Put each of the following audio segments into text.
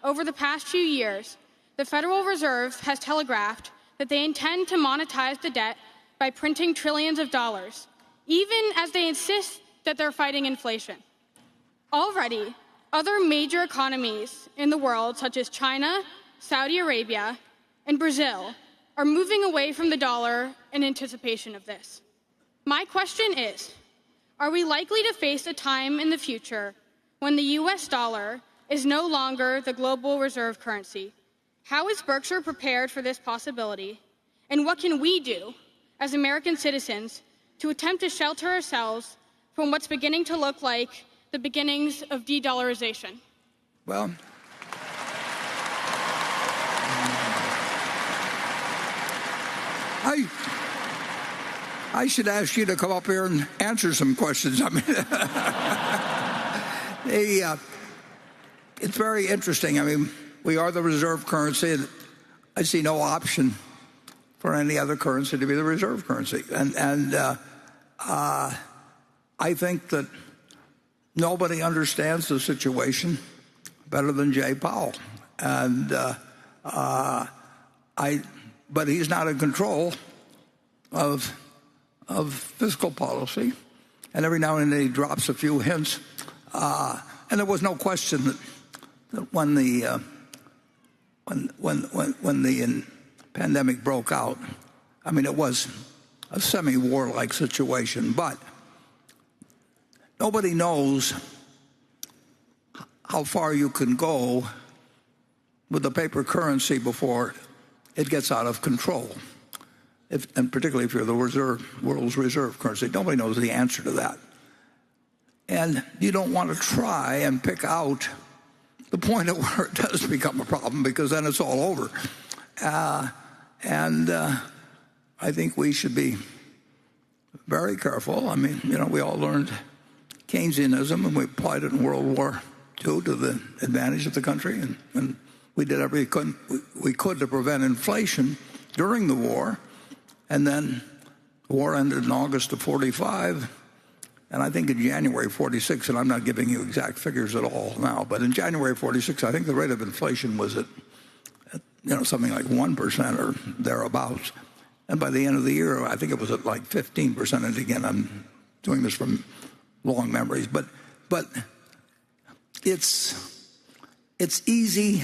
over the past few years, the Federal Reserve has telegraphed that they intend to monetize the debt by printing trillions of dollars, even as they insist that they're fighting inflation. Already, other major economies in the world, such as China, Saudi Arabia, and Brazil, are moving away from the dollar in anticipation of this. My question is, are we likely to face a time in the future when the US dollar is no longer the global reserve currency? How is Berkshire prepared for this possibility? And what can we do as American citizens to attempt to shelter ourselves from what's beginning to look like the beginnings of de-dollarization? Well, I should ask you to come up here and answer some questions. I mean, it's very interesting. I mean, we are the reserve currency, and I see no option for any other currency to be the reserve currency. And I think that nobody understands the situation better than Jay Powell. But he's not in control of fiscal policy, and every now and then he drops a few hints. And there was no question that when the pandemic broke out, I mean, it was a semi-war-like situation, but nobody knows how far you can go with the paper currency before it gets out of control. And particularly if you're the world's reserve currency. Nobody knows the answer to that. And you don't want to try and pick out the point at where it does become a problem, because then it's all over. I think we should be very careful. I mean, we all learned Keynesianism, and we applied it in World War II to the advantage of the country. And we did everything we could to prevent inflation during the war. And then the war ended in August of 45. And I think in January 46, and I'm not giving you exact figures at all now, but in January 46, I think the rate of inflation was at something like 1% or thereabouts. And by the end of the year, I think it was at like 15%. And again, I'm doing this from long memories. But it's easy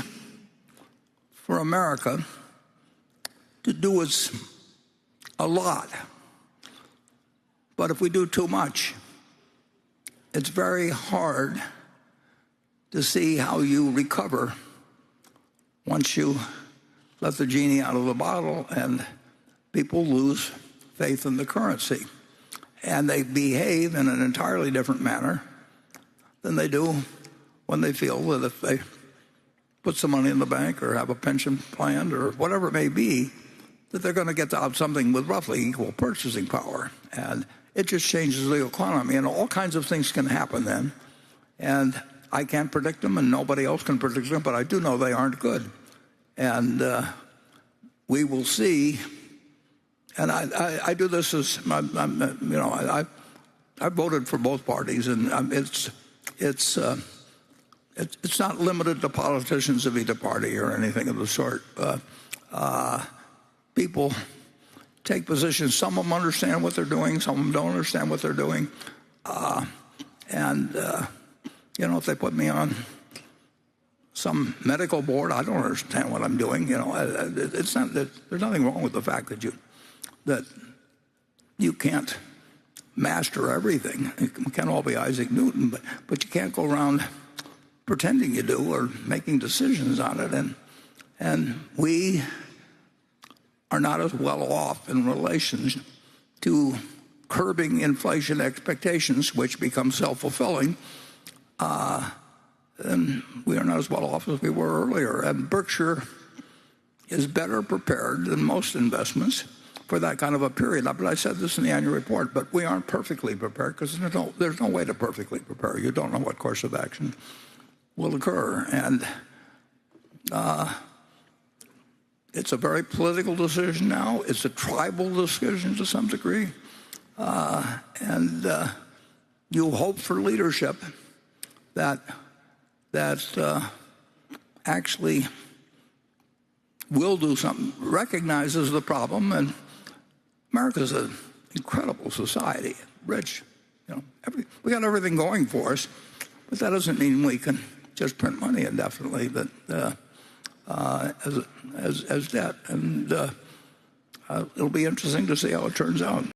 for America to do a lot. But if we do too much, it's very hard to see how you recover once you let the genie out of the bottle and people lose faith in the currency. And they behave in an entirely different manner than they do when they feel that if they put some money in the bank or have a pension plan or whatever it may be, that they're going to get out something with roughly equal purchasing power. And it just changes the economy, and all kinds of things can happen then. And I can't predict them, and nobody else can predict them, but I do know they aren't good. And we will see. And I do this as I voted for both parties, and it's not limited to politicians of either party or anything of the sort. People take positions. Some of them understand what they're doing. Some of them don't understand what they're doing. If they put me on some medical board, I don't understand what I'm doing. It's not that there's nothing wrong with the fact that you can't master everything. You can't all be Isaac Newton, but you can't go around pretending you do or making decisions on it. And we are not as well off in relation to curbing inflation expectations, which become self-fulfilling, and we are not as well off as we were earlier. And Berkshire is better prepared than most investments for that kind of a period. But I said this in the annual report, but we aren't perfectly prepared because there's no way to perfectly prepare. You don't know what course of action will occur. And it's a very political decision now. It's a tribal decision to some degree. And you hope for leadership that actually will do something, recognizes the problem, and America's an incredible society, rich. We got everything going for us, but that doesn't mean we can just print money indefinitely, but as debt. And it'll be interesting to see how it turns out.